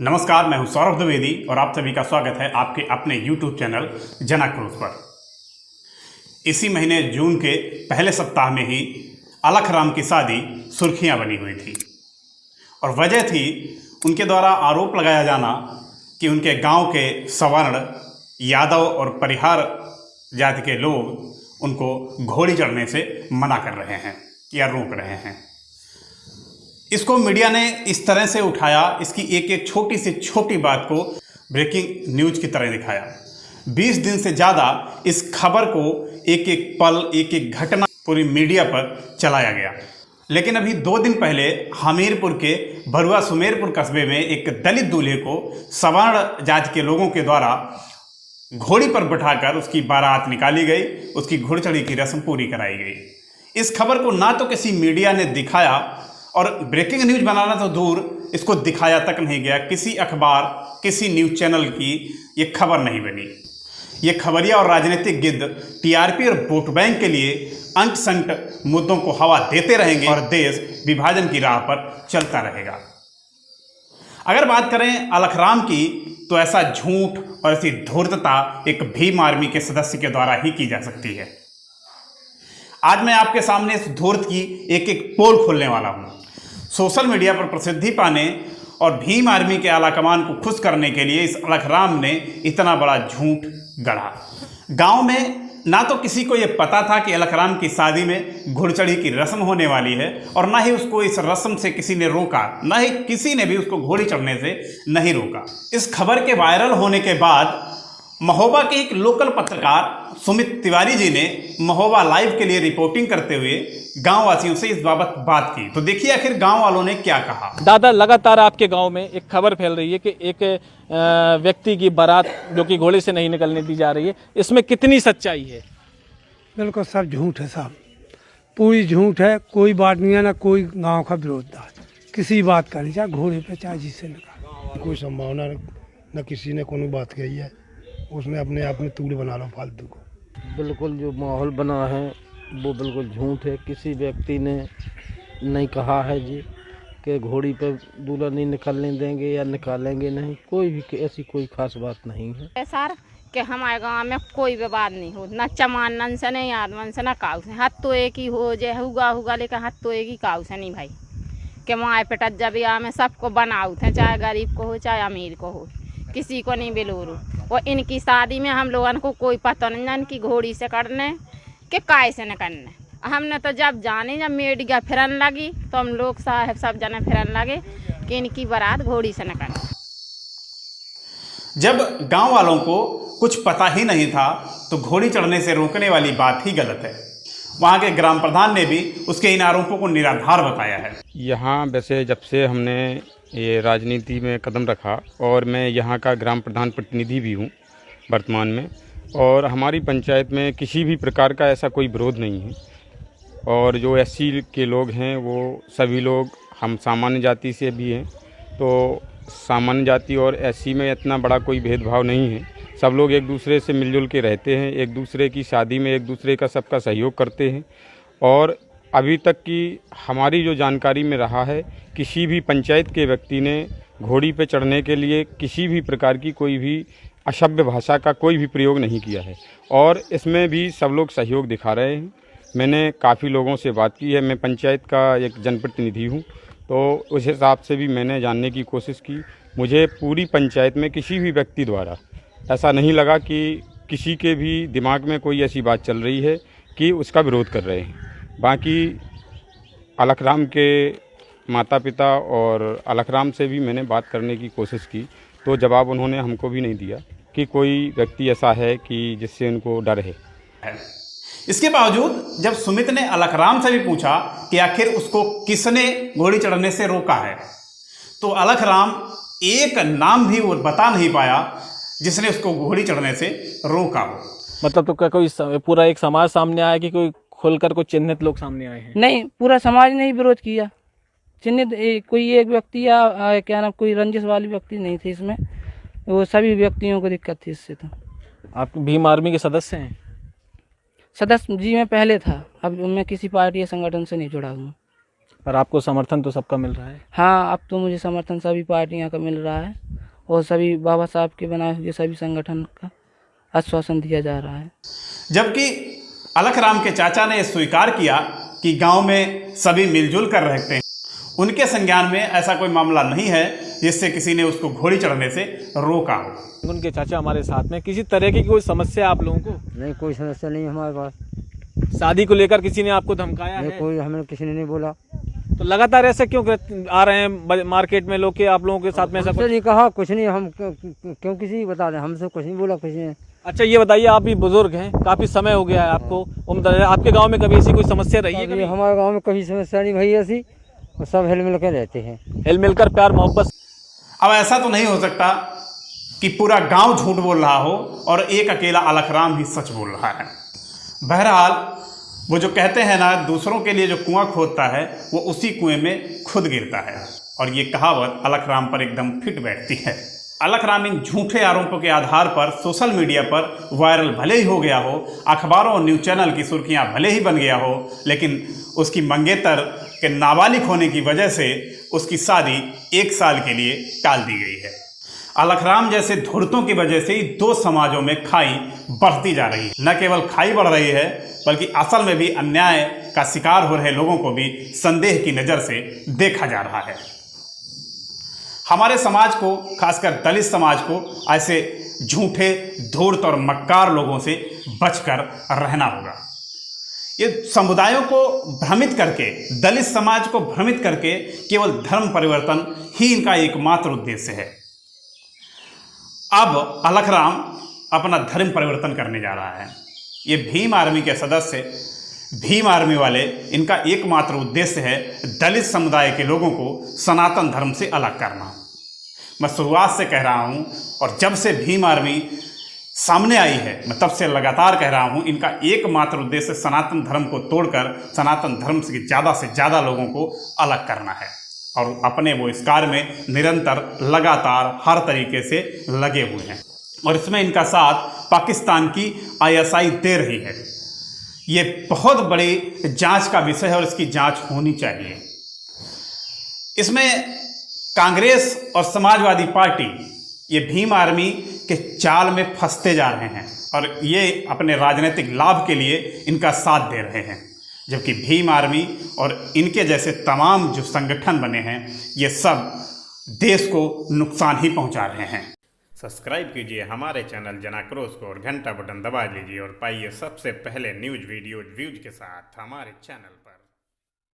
नमस्कार, मैं हूं सौरभ द्विवेदी और आप सभी का स्वागत है आपके अपने YouTube चैनल जनआक्रोश पर। इसी महीने जून के पहले सप्ताह में ही अलखराम की शादी सुर्खियां बनी हुई थी और वजह थी उनके द्वारा आरोप लगाया जाना कि उनके गांव के सवर्ण, यादव और परिहार जाति के लोग उनको घोड़ी चढ़ने से मना कर रहे हैं या रोक रहे हैं। इसको मीडिया ने इस तरह से उठाया, इसकी एक एक छोटी से छोटी बात को ब्रेकिंग न्यूज की तरह दिखाया। 20 दिन से ज़्यादा इस खबर को एक एक पल, एक एक घटना पूरी मीडिया पर चलाया गया। लेकिन अभी 2 दिन पहले हमीरपुर के बरुआ सुमेरपुर कस्बे में एक दलित दूल्हे को सवर्ण जाति के लोगों के द्वारा घोड़ी पर बैठाकर उसकी बारात निकाली गई, उसकी घुड़चढ़ी की रस्म पूरी कराई गई। इस खबर को ना तो किसी मीडिया ने दिखाया और ब्रेकिंग न्यूज बनाना तो दूर, इसको दिखाया तक नहीं गया। किसी अखबार, किसी न्यूज़ चैनल की ये खबर नहीं बनी। ये खबरिया और राजनीतिक गिद्ध टीआरपी और वोट बैंक के लिए अंट संट मुद्दों को हवा देते रहेंगे और देश विभाजन की राह पर चलता रहेगा। अगर बात करें अलखराम की, तो ऐसा झूठ और ऐसी धूर्तता एक भीम आर्मी के सदस्य के द्वारा ही की जा सकती है। आज मैं आपके सामने इस धूर्त की एक एक पोल खोलने वाला हूँ। सोशल मीडिया पर प्रसिद्धि पाने और भीम आर्मी के आलाकमान को खुश करने के लिए इस अलखराम ने इतना बड़ा झूठ गढ़ा। गांव में ना तो किसी को यह पता था कि अलखराम की शादी में घुड़चढ़ी की रस्म होने वाली है और ना ही उसको इस रस्म से किसी ने रोका, ना ही किसी ने भी उसको घोड़ी चढ़ने से नहीं रोका। इस खबर के वायरल होने के बाद महोबा के एक लोकल पत्रकार सुमित तिवारी जी ने महोबा लाइव के लिए रिपोर्टिंग करते हुए गांव वासियों से इस बाबत बात की। तो देखिए आखिर गांव वालों ने क्या कहा। दादा, लगातार आपके गांव में एक खबर फैल रही है कि एक व्यक्ति की बारात जो कि घोड़े से नहीं निकलने दी जा रही है, इसमें कितनी सच्चाई है? बिल्कुल सब झूठ है साहब, पूरी झूठ है। कोई बात नहीं है, ना कोई गांव का विरोध किसी बात का नहीं, चाहे घोड़े पे चाहे जिससे निकाल। कोई संभावना न किसी ने कोई बात कही है, उसने अपने आप में तूड़ बना लो फालतू को। बिल्कुल जो माहौल बना है वो बिल्कुल झूठ है। किसी व्यक्ति ने नहीं कहा है जी कि घोड़ी पे दूल्हा नहीं निकलने देंगे या निकालेंगे नहीं। कोई भी ऐसी कोई खास बात नहीं है सर कि हमारे गांव में कोई विवाद नहीं हो, ना चमानन से नहीं आदमन से ना काऊ से। हाथ तो एक ही हो जाए, हुआ लेकिन हाथ तो एक ही काऊ से नहीं भाई कि माए पिटत जब या में सबको बनाऊ थे, चाहे गरीब को हो चाहे अमीर को हो, किसी को नहीं बिलोरू। और इनकी शादी में हम लोगों को कोई पता नहीं ना इनकी घोड़ी से करने कि काय से न करने। हमने तो जब मीडिया फिरन लगी तो हम लोग साहब सब जने फिरन लगे कि इनकी बारात घोड़ी से न करने। जब गांव वालों को कुछ पता ही नहीं था तो घोड़ी चढ़ने से रोकने वाली बात ही गलत है। वहां के ग्राम प्रधान ने भी उसके इन आरोपों को निराधार बताया है। यहाँ वैसे जब से हमने ये राजनीति में कदम रखा और मैं यहाँ का ग्राम प्रधान प्रतिनिधि भी हूँ वर्तमान में, और हमारी पंचायत में किसी भी प्रकार का ऐसा कोई विरोध नहीं है। और जो एससी के लोग हैं वो सभी लोग, हम सामान्य जाति से भी हैं, तो सामान्य जाति और एससी में इतना बड़ा कोई भेदभाव नहीं है। सब लोग एक दूसरे से मिलजुल के रहते हैं, एक दूसरे की शादी में एक दूसरे का सबका सहयोग करते हैं। और अभी तक की हमारी जो जानकारी में रहा है, किसी भी पंचायत के व्यक्ति ने घोड़ी पे चढ़ने के लिए किसी भी प्रकार की कोई भी अशब्द भाषा का कोई भी प्रयोग नहीं किया है और इसमें भी सब लोग सहयोग दिखा रहे हैं। मैंने काफ़ी लोगों से बात की है, मैं पंचायत का एक जनप्रतिनिधि हूँ, तो उस हिसाब से भी मैंने जानने की कोशिश की। मुझे पूरी पंचायत में किसी भी व्यक्ति द्वारा ऐसा नहीं लगा कि किसी के भी दिमाग में कोई ऐसी बात चल रही है कि उसका विरोध कर रहे हैं। बाकी अलखराम के माता पिता और अलखराम से भी मैंने बात करने की कोशिश की, तो जवाब उन्होंने हमको भी नहीं दिया कि कोई व्यक्ति ऐसा है कि जिससे उनको डर है। इसके बावजूद जब सुमित ने अलखराम से भी पूछा कि आखिर उसको किसने घोड़ी चढ़ने से रोका है, तो अलखराम एक नाम भी वो बता नहीं पाया जिसने उसको घोड़ी चढ़ने से रोका हो। मतलब तो क्या कोई पूरा एक समाज सामने आया कि कोई खुलकर कुछ चिन्हित लोग सामने आए हैं? नहीं, पूरा समाज ने ही विरोध किया। चिन्हित कोई एक व्यक्ति या क्या नाम कोई रंजिश वाली व्यक्ति नहीं थे इसमें, वो सभी व्यक्तियों को दिक्कत थी इससे। तो आप भीम आर्मी के सदस्य हैं? सदस्य जी मैं पहले था, अब मैं किसी पार्टी या संगठन से नहीं जुड़ा हूँ। पर आपको समर्थन तो सबका मिल रहा है। हाँ, अब तो मुझे समर्थन सभी पार्टियों का मिल रहा है और सभी बाबा साहब के बनाए हुए सभी संगठन का आश्वासन दिया जा रहा है। जबकि अलखराम के चाचा ने स्वीकार किया कि गांव में सभी मिलजुल कर रहते हैं। उनके संज्ञान में ऐसा कोई मामला नहीं है जिससे किसी ने उसको घोड़ी चढ़ने से रोका हो। उनके चाचा हमारे साथ में, किसी तरह की कोई समस्या आप लोगों को? नहीं, कोई समस्या नहीं हमारे पास। शादी को लेकर किसी ने आपको धमकाया है? कोई हमें किसी ने नहीं बोला। तो लगातार ऐसे क्यों आ रहे हैं मार्केट में लोग के आप लोगों के साथ में ऐसा? कुछ नहीं कहा, कुछ नहीं, हम क्यों किसी बता दें, हमसे कुछ नहीं बोला किसी ने। अच्छा ये बताइए, आप भी बुजुर्ग हैं, काफी समय हो गया है आपको उम्र, आपके गांव में कभी ऐसी कोई समस्या रही है? कभी हमारे गांव में कभी समस्या नहीं भई ऐसी, सब हिल मिल कर रहते हैं, हिल मिलकर प्यार मोहब्बत। अब ऐसा तो नहीं हो सकता कि पूरा गांव झूठ बोल रहा हो और एक अकेला अलखराम ही सच बोल रहा है। बहरहाल वो जो कहते हैं ना, दूसरों के लिए जो कुआं खोदता है वो उसी कुएं में खुद गिरता है, और ये कहावत अलखराम पर एकदम फिट बैठती है। अलखराम इन झूठे आरोपों के आधार पर सोशल मीडिया पर वायरल भले ही हो गया हो, अखबारों और न्यूज़ चैनल की सुर्खियां भले ही बन गया हो, लेकिन उसकी मंगेतर के नाबालिग होने की वजह से उसकी शादी 1 साल के लिए टाल दी गई है। अलखराम जैसे धूर्तों की वजह से ही 2 समाजों में खाई बढ़ती जा रही है। न केवल खाई बढ़ रही है बल्कि असल में भी अन्याय का शिकार हो रहे लोगों को भी संदेह की नज़र से देखा जा रहा है। हमारे समाज को, खासकर दलित समाज को, ऐसे झूठे, धूर्त और मक्कार लोगों से बचकर रहना होगा। ये समुदायों को भ्रमित करके, दलित समाज को भ्रमित करके केवल धर्म परिवर्तन ही इनका एकमात्र उद्देश्य है। अब अलखराम अपना धर्म परिवर्तन करने जा रहा है। ये भीम आर्मी के सदस्य, भीम आर्मी वाले, इनका एकमात्र उद्देश्य है दलित समुदाय के लोगों को सनातन धर्म से अलग करना। मैं शुरुआत से कह रहा हूँ, और जब से भीम आर्मी सामने आई है मैं तब से लगातार कह रहा हूँ, इनका एकमात्र उद्देश्य सनातन धर्म को तोड़कर सनातन धर्म से ज़्यादा लोगों को अलग करना है, और अपने वो इस कार्य में निरंतर लगातार हर तरीके से लगे हुए हैं। और इसमें इनका साथ पाकिस्तान की ISI दे रही है। ये बहुत बड़ी जांच का विषय है और इसकी जांच होनी चाहिए। इसमें कांग्रेस और समाजवादी पार्टी ये भीम आर्मी के जाल में फंसते जा रहे हैं और ये अपने राजनीतिक लाभ के लिए इनका साथ दे रहे हैं, जबकि भीम आर्मी और इनके जैसे तमाम जो संगठन बने हैं ये सब देश को नुकसान ही पहुंचा रहे हैं। सब्सक्राइब कीजिए हमारे चैनल जनाक्रोश को और घंटा बटन दबा लीजिए और पाइए सबसे पहले न्यूज़ वीडियो व्यूज के साथ हमारे चैनल पर।